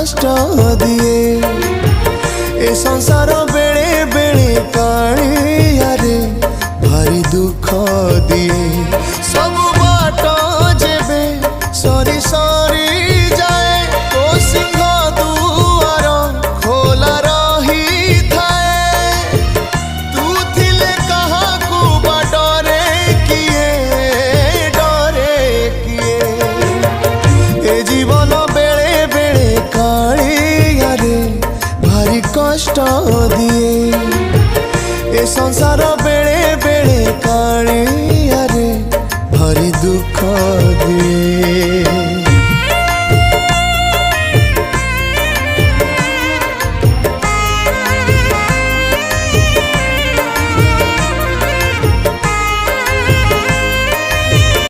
कष्ट दिए ए संसार बेले बेले कालिया रे भारी दुख दिए सब बाट जेबे सरी सरी जाए तो सिंह दुआर खोला रही थाए तू थिले कहा को डरे किए ए जीवन बेले बेले कालिया रे भारी कष्ट दिए ए संसार बेले बेले कालिया रे भारी दुख